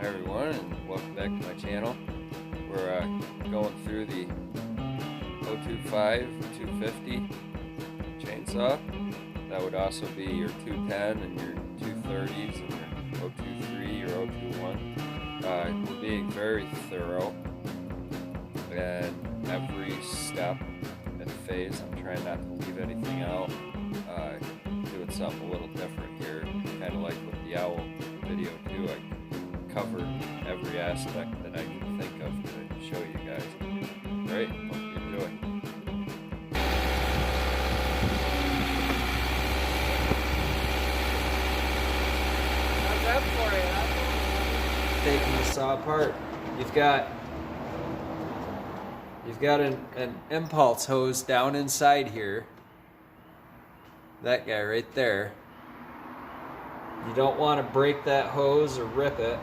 Hi everyone, and welcome back to my channel. We're going through the 025 250 chainsaw. That would also be your 210 and your 230s and your 023, your 021. We're being very thorough, and every step and phase I'm trying not to leave anything out. Doing something a little different here, kind of like with the owl video too. I covered every aspect that I can think of to show you guys. Alright, hope you enjoy. How's that for you? Taking the saw apart, you've got an impulse hose down inside here. That guy right there. You don't want to break that hose or rip it.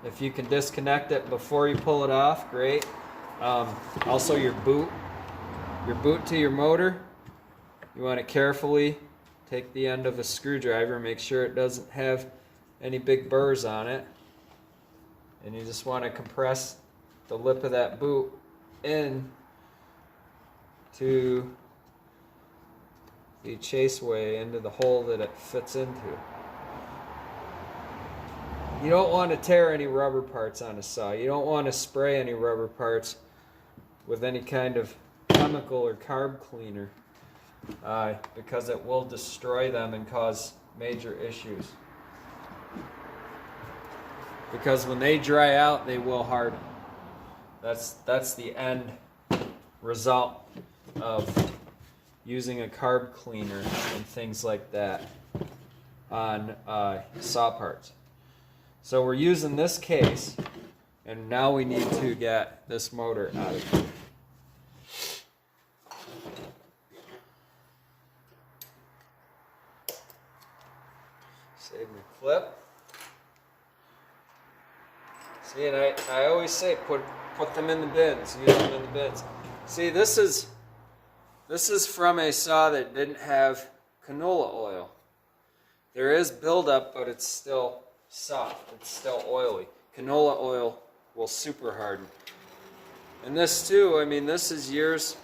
If you can disconnect it before you pull it off, great. Also your boot to your motor, you want to carefully take the end of a screwdriver, make sure it doesn't have any big burrs on it, and you just want to compress the lip of that boot in to the chaseway, into the hole that it fits into. You don't want to tear any rubber parts on a saw. You don't want to spray any rubber parts with any kind of chemical or carb cleaner because it will destroy them and cause major issues. Because when they dry out, they will harden. That's the end result of using a carb cleaner and things like that on saw parts. So we're using this case, and now we need to get this motor out of here. Save your clip. See, and I always say put them in the bins, use them in the bins. See, this is from a saw that didn't have canola oil. There is buildup, but it's still soft. It's still oily. Canola oil will super harden. And this too, I mean, this is years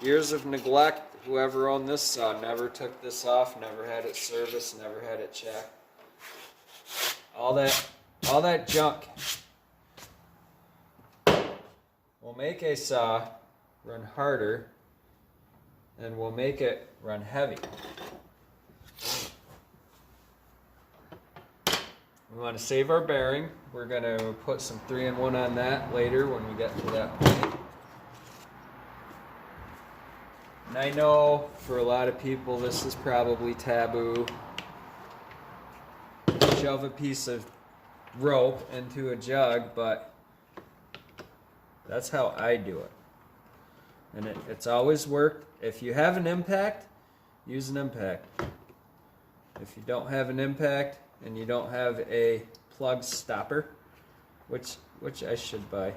of neglect. Whoever owned this saw never took this off, never had it serviced, never had it checked. All that junk will make a saw run harder and will make it run heavy. We want to save our bearing. We're going to put some 3-in-1 on that later when we get to that point. And I know for a lot of people this is probably taboo. Shove a piece of rope into a jug, but that's how I do it. And it's always worked. If you have an impact, use an impact. If you don't have an impact and you don't have a plug stopper, which I should buy.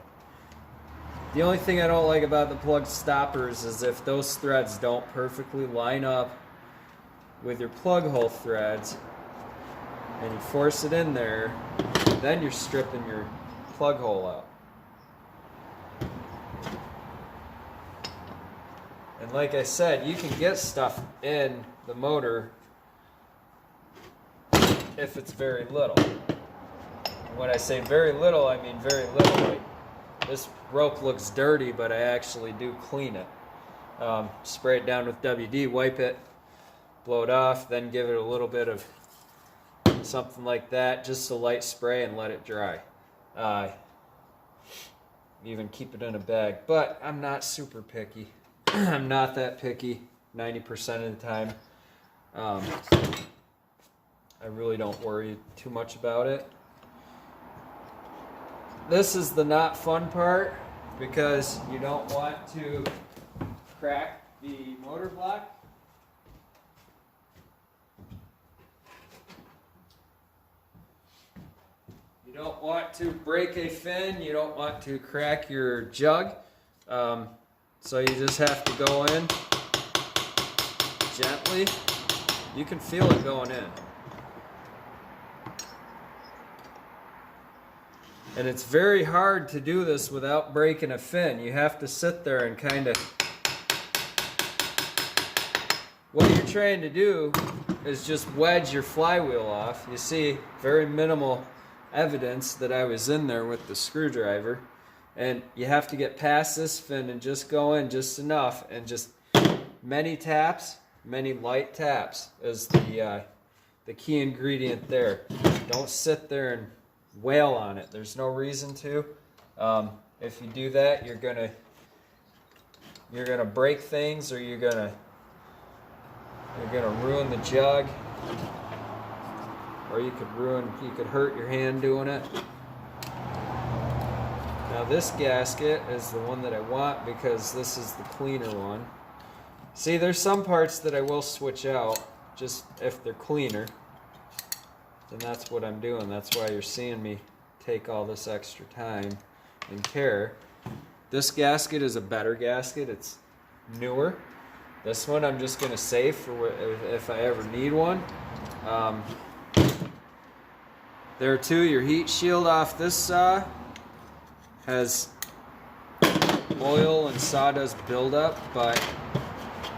The only thing I don't like about the plug stoppers is if those threads don't perfectly line up with your plug hole threads and you force it in there, then you're stripping your plug hole out. And like I said, you can get stuff in the motor if it's very little. And when I say very little, I mean very little. Like, this rope looks dirty, but I actually do clean it. Spray it down with WD, wipe it, blow it off, then give it a little bit of something like that, just a light spray, and let it dry. Even keep it in a bag. But I'm not super picky. I'm not that picky 90% of the time. I really don't worry too much about it. This is the not fun part because you don't want to crack the motor block. You don't want to break a fin. You don't want to crack your jug. So you just have to go in gently. You can feel it going in. And it's very hard to do this without breaking a fin. You have to sit there and kind of... What you're trying to do is just wedge your flywheel off. You see very minimal evidence that I was in there with the screwdriver. And you have to get past this fin and just go in just enough, and just many taps, many light taps is the key ingredient there. Don't sit there and wail on it. There's no reason to. If you do that, you're gonna break things, or you're gonna ruin the jug, or you could hurt your hand doing it. Now this gasket is the one that I want because this is the cleaner one. See, there's some parts that I will switch out just if they're cleaner. And that's what I'm doing. That's why you're seeing me take all this extra time and care. This gasket is a better gasket. It's newer. This one I'm just going to save for if I ever need one. There too, your heat shield off this saw has oil and sawdust buildup, but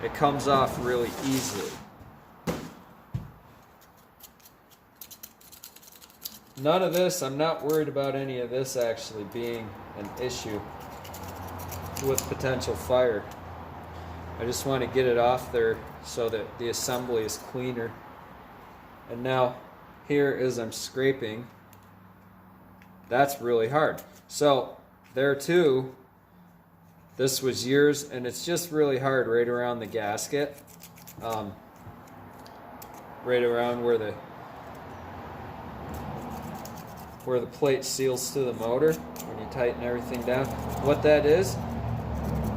it comes off really easily. None of this, I'm not worried about any of this actually being an issue with potential fire. I just want to get it off there so that the assembly is cleaner. And now here as I'm scraping, that's really hard. So there too, this was years, and it's just really hard right around the gasket, right around where the plate seals to the motor when you tighten everything down. What that is,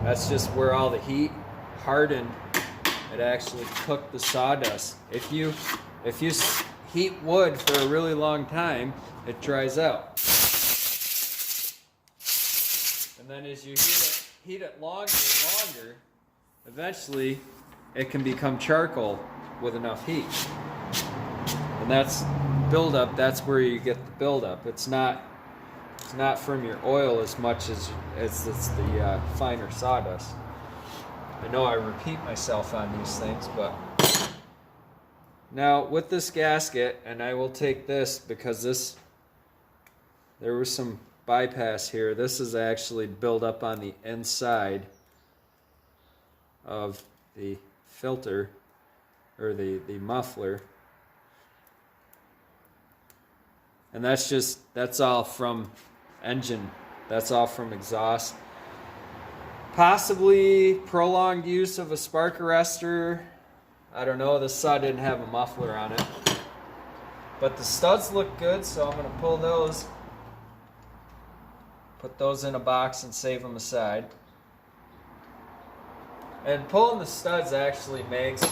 that's just where all the heat hardened. It actually cooked the sawdust. If you heat wood for a really long time, it dries out. And then as you heat it longer and longer, eventually it can become charcoal with enough heat. And that's buildup. That's where you get the buildup. It's not from your oil as much as it's the finer sawdust. I know I repeat myself on these things, but now with this gasket, and I will take this because there was some bypass here. This is actually built up on the inside of the filter, or the muffler. And that's all from engine. That's all from exhaust. Possibly prolonged use of a spark arrestor. I don't know, this saw didn't have a muffler on it. But the studs look good, so I'm going to pull those. Put those in a box and save them aside. And pulling the studs actually makes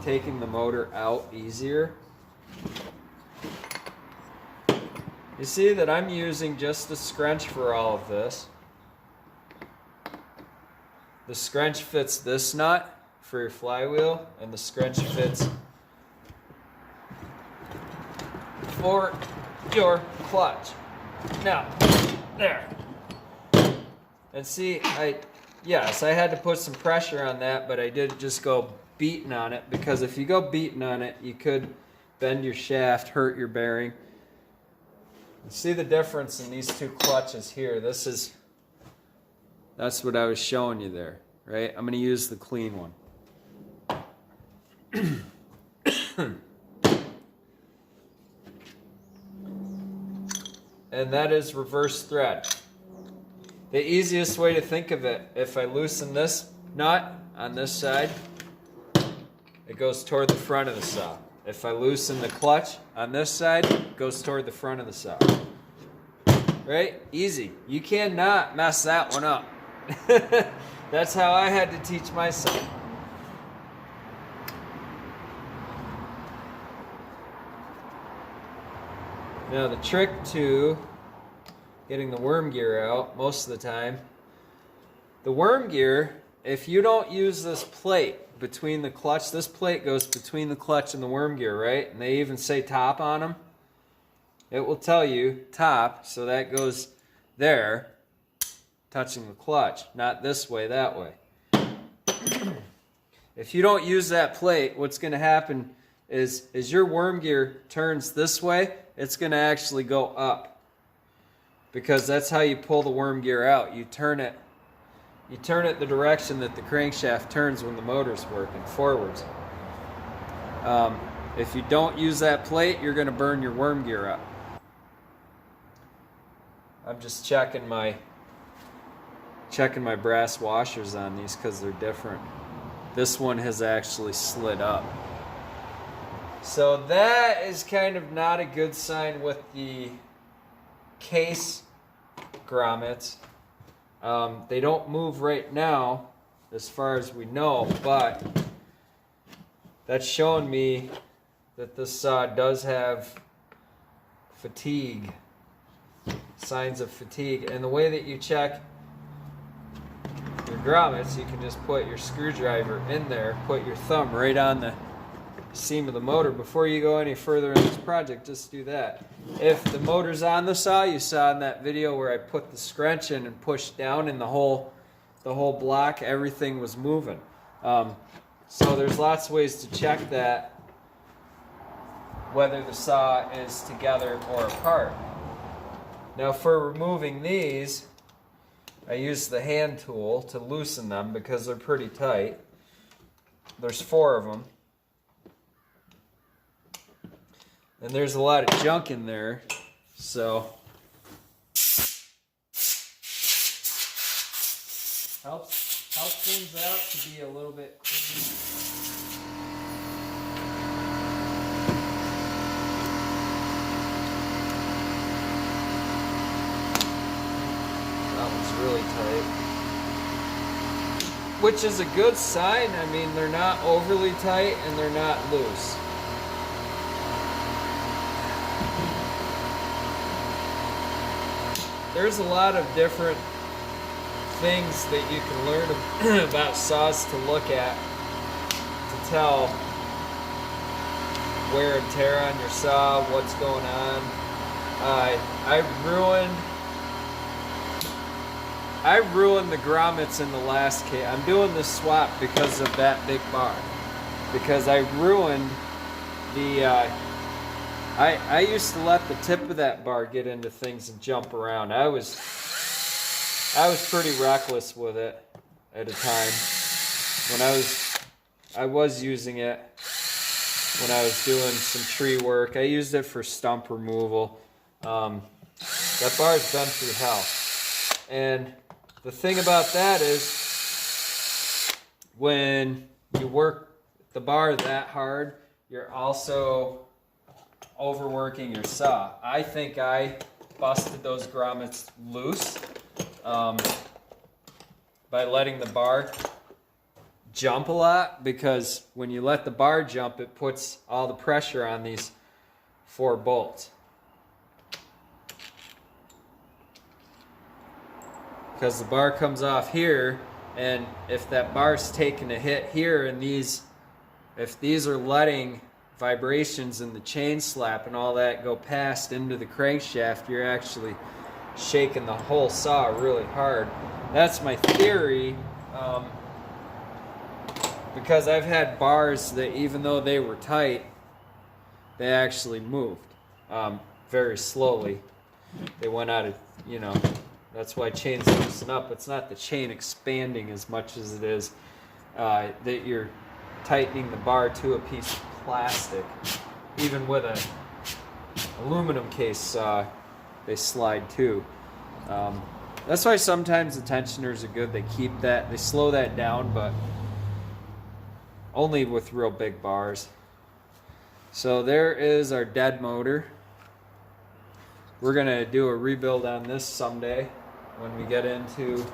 taking the motor out easier. You see that I'm using just the scrunch for all of this. The scrunch fits this nut for your flywheel, and the scrunch fits for your clutch. Now, there. And see, yes, I had to put some pressure on that, but I didn't just go beating on it, because if you go beating on it, you could bend your shaft, hurt your bearing. See the difference in these two clutches here. That's what I was showing you there, right? I'm going to use the clean one. And that is reverse thread. The easiest way to think of it, if I loosen this nut on this side, it goes toward the front of the saw. If I loosen the clutch on this side, it goes toward the front of the saw. Right? Easy. You cannot mess that one up. That's how I had to teach myself. Now the trick to getting the worm gear out most of the time, the worm gear, if you don't use this plate between the clutch, this plate goes between the clutch and the worm gear, right? And they even say top on them. it will tell you top, so that goes there, touching the clutch, not this way, that way. If you don't use that plate, what's going to happen is your worm gear turns this way, it's going to actually go up, because that's how you pull the worm gear out. You turn it the direction that the crankshaft turns when the motor's working, forwards. If you don't use that plate, you're going to burn your worm gear up. I'm just checking my brass washers on these because they're different. This one has actually slid up. So that is kind of not a good sign with the case grommets. They don't move right now, as far as we know, but that's showing me that this saw does have fatigue, signs of fatigue. And the way that you check your grommets, you can just put your screwdriver in there, put your thumb right on the seam of the motor. Before you go any further in this project, just do that. If the motor's on the saw, you saw in that video where I put the scrunch in and pushed down, and the whole block, everything was moving. So there's lots of ways to check that, whether the saw is together or apart. Now for removing these, I use the hand tool to loosen them because they're pretty tight. There's 4 of them. And there's a lot of junk in there, so helps things out to be a little bit clean. That one's really tight, which is a good sign. I mean, they're not overly tight and they're not loose. There's a lot of different things that you can learn about saws to look at to tell wear and tear on your saw, what's going on. I ruined the grommets in the last case. I'm doing this swap because of that big bar. Because I ruined the I used to let the tip of that bar get into things and jump around. I was pretty reckless with it at a time when I was using it when I was doing some tree work. I used it for stump removal. That bar's been through hell. And the thing about that is when you work the bar that hard, you're also overworking your saw. I think I busted those grommets loose by letting the bar jump a lot, because when you let the bar jump, it puts all the pressure on these 4 bolts. Because the bar comes off here, and if that bar's taking a hit here, and if these are letting vibrations in the chain slap and all that go past into the crankshaft, you're actually shaking the whole saw really hard. That's my theory, because I've had bars that even though they were tight, they actually moved very slowly. They went out of, that's why chains loosen up. It's not the chain expanding as much as it is that you're tightening the bar to a piece of plastic. Even with an aluminum case saw, they slide too. That's why sometimes the tensioners are good. They slow that down, but only with real big bars. So there is our dead motor. We're gonna do a rebuild on this someday when we get into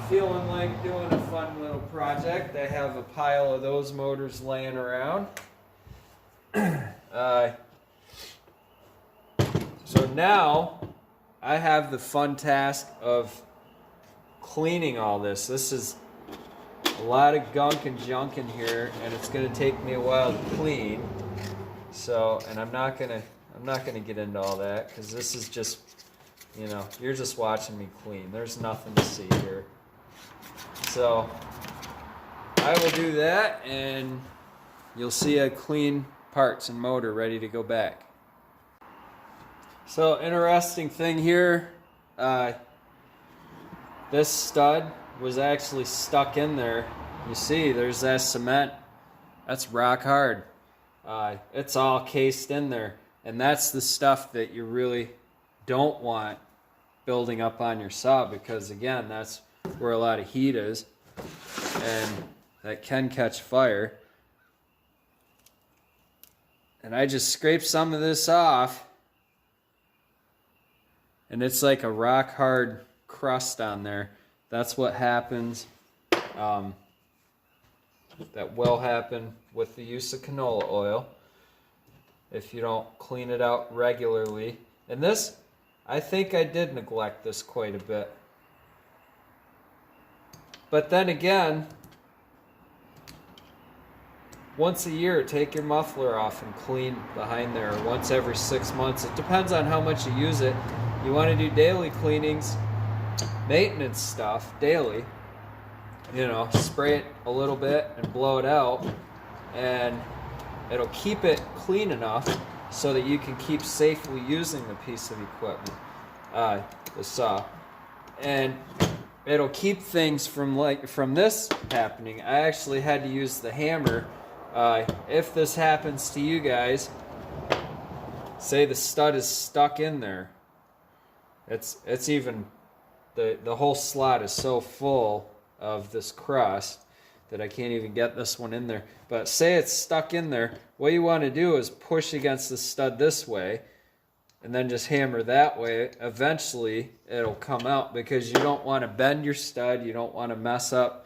feeling like doing a fun little project. I have a pile of those motors laying around. So now I have the fun task of cleaning all this. This is a lot of gunk and junk in here, and it's going to take me a while to clean. So, and I'm not gonna I'm not going to get into all that because this is just, you know, you're just watching me clean. There's nothing to see here. So I will do that and you'll see a clean parts and motor ready to go back. So interesting thing here, this stud was actually stuck in there. You see there's that cement. That's rock hard. It's all cased in there. And that's the stuff that you really don't want building up on your saw because, again, that's where a lot of heat is. And that can catch fire. And I just scraped some of this off. And it's like a rock hard crust on there. That's what happens. That will happen with the use of canola oil if you don't clean it out regularly. And this, I think I did neglect this quite a bit. But then again, once a year, take your muffler off and clean behind there. Once every 6 months. It depends on how much you use it. You want to do daily cleanings, maintenance stuff daily. You know, spray it a little bit and blow it out, and it'll keep it clean enough so that you can keep safely using the piece of equipment, the saw, and it'll keep things from this happening. I actually had to use the hammer. If this happens to you guys, say the stud is stuck in there, it's even the whole slot is so full of this crust that I can't even get this one in there. But say it's stuck in there, what you want to do is push against the stud this way and then just hammer that way. Eventually it'll come out because you don't want to bend your stud, you don't want to mess up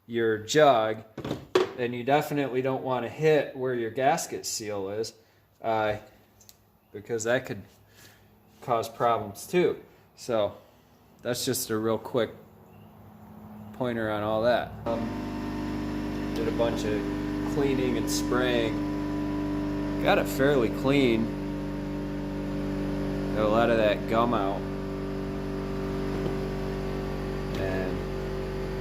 your jug, and you definitely don't want to hit where your gasket seal is, because that could cause problems too. So that's just a real quick pointer on all that. Did a bunch of cleaning and spraying. Got it fairly clean. Got a lot of that gum out. And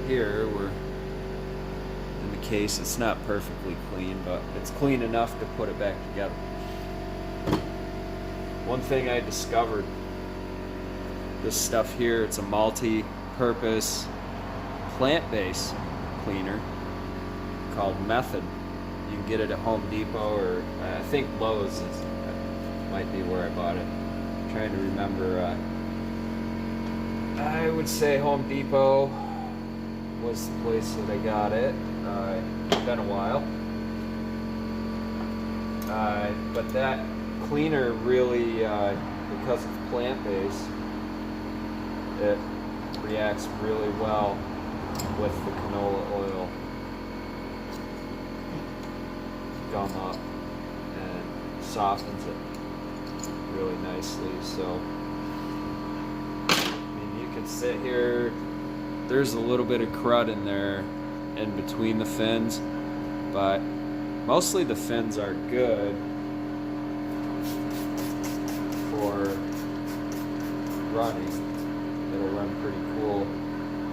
here we're in the case. It's not perfectly clean, but it's clean enough to put it back together. One thing I discovered, this stuff here, it's a multi-purpose plant-based cleaner called Method. You can get it at Home Depot, or I think Lowe's might be where I bought it. I'm trying to remember. I would say Home Depot was the place that I got it. It's been a while. But that cleaner really, because it's plant-based, it reacts really well with the canola oil. Gum up and softens it really nicely. So I mean, you can sit here, there's a little bit of crud in there in between the fins, but mostly the fins are good for running. It'll run pretty cool.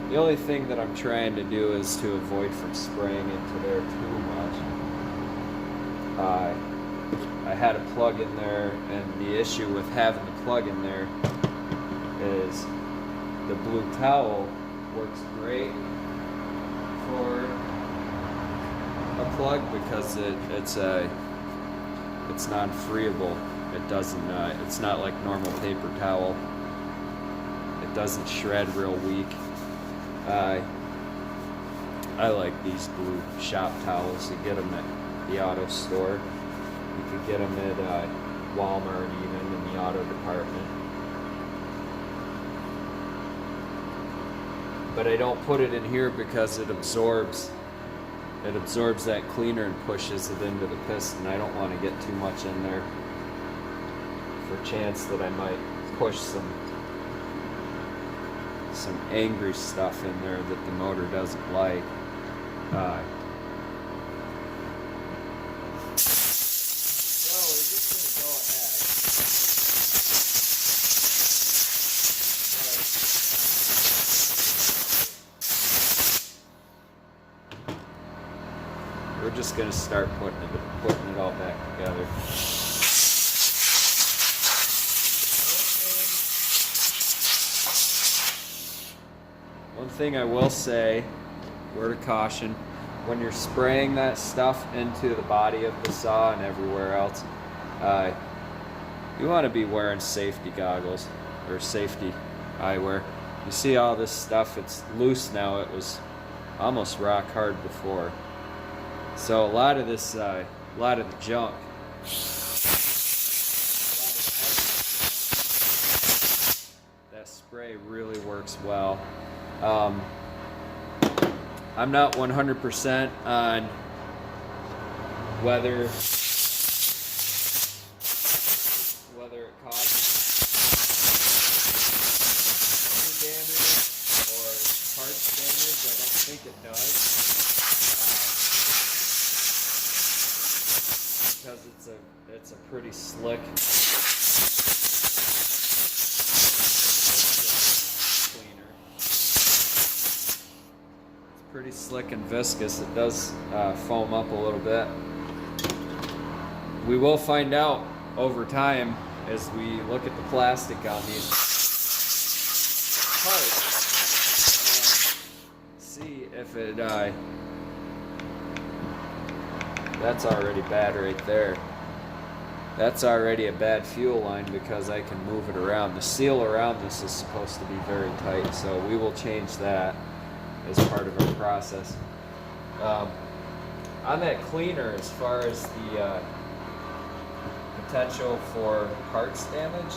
The only thing that I'm trying to do is to avoid from spraying into there too much. I had a plug in there, and the issue with having the plug in there is the blue towel works great for a plug because it's non-freeable. It doesn't. It's not like normal paper towel. It doesn't shred real weak. I like these blue shop towels. You get them at the auto store. You could get them at Walmart, even in the auto department. But I don't put it in here because it absorbs that cleaner and pushes it into the piston. I don't want to get too much in there for chance that I might push some angry stuff in there that the motor doesn't like. So we're just gonna go ahead just gonna start putting it all back together. One thing I will say, word of caution, when you're spraying that stuff into the body of the saw and everywhere else, you want to be wearing safety goggles or safety eyewear. You see all this stuff, it's loose now. It was almost rock hard before. So a lot of this, a lot of the junk, that spray really works well. I'm not 100% on whether it causes any damage or parts damage. I don't think it does, because it's a pretty slick cleaner. Pretty slick and viscous. It does foam up a little bit. We will find out over time as we look at the plastic on these parts and see if it that's already bad right there. That's already a bad fuel line because I can move it around. The seal around this is supposed to be very tight, so we will change that as part of our process. On that cleaner, as far as the potential for parts damage,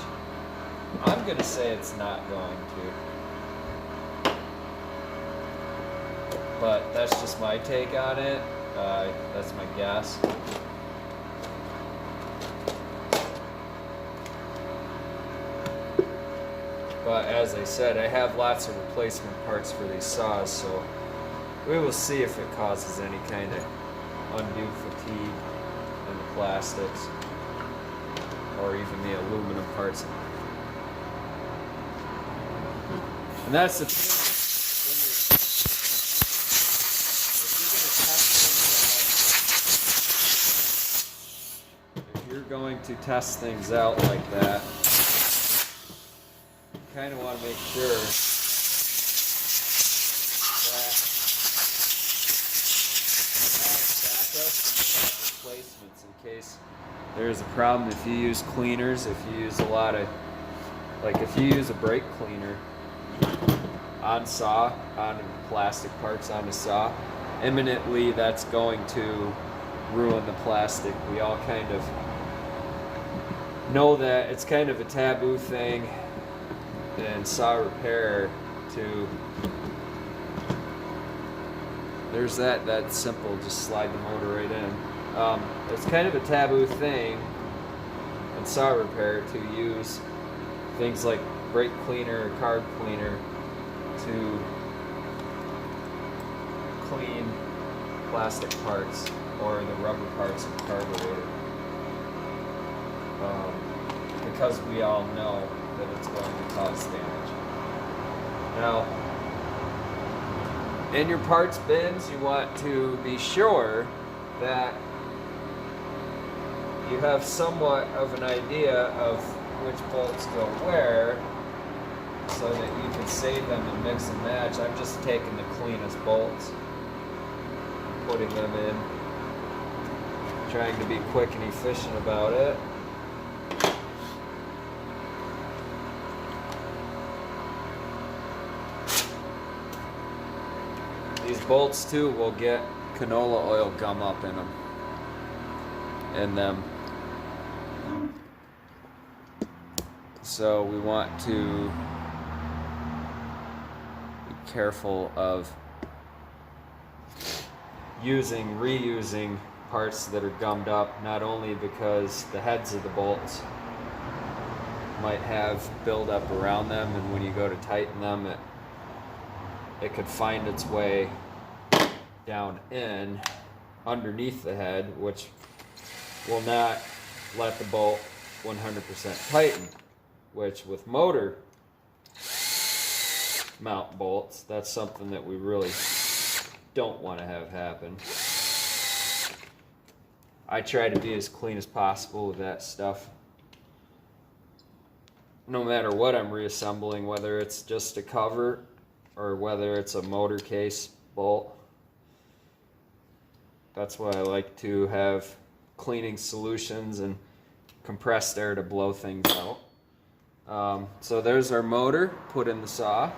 I'm going to say it's not going to. But that's just my take on it. That's my guess. But as I said, I have lots of replacement parts for these saws, so we will see if it causes any kind of undue fatigue in the plastics or even the aluminum parts. And that's the thing. If you're going to test things out like that, kind of want to make sure that you have backups and you have replacements in case there's a problem. If you use cleaners, if you use a lot of, like if you use a brake cleaner on saw, on plastic parts on the saw, imminently that's going to ruin the plastic. We all kind of know that it's kind of a taboo thing and saw repair to, there's that simple, just slide the motor right in. It's kind of a taboo thing in saw repair to use things like brake cleaner or carb cleaner to clean plastic parts or the rubber parts of the carburetor, because we all know that it's going to cause damage. Now, in your parts bins, you want to be sure that you have somewhat of an idea of which bolts go where, so that you can save them and mix and match. I'm just taking the cleanest bolts, putting them in, trying to be quick and efficient about it. These bolts too will get canola oil gum up in them. So we want to be careful of reusing parts that are gummed up, not only because the heads of the bolts might have buildup around them, and when you go to tighten them, it could find its way down in underneath the head, which will not let the bolt 100% tighten, which with motor mount bolts, that's something that we really don't want to have happen. I try to be as clean as possible with that stuff. No matter what I'm reassembling, whether it's just a cover or whether it's a motor case bolt. That's why I like to have cleaning solutions and compressed air to blow things out. So there's our motor put in the saw.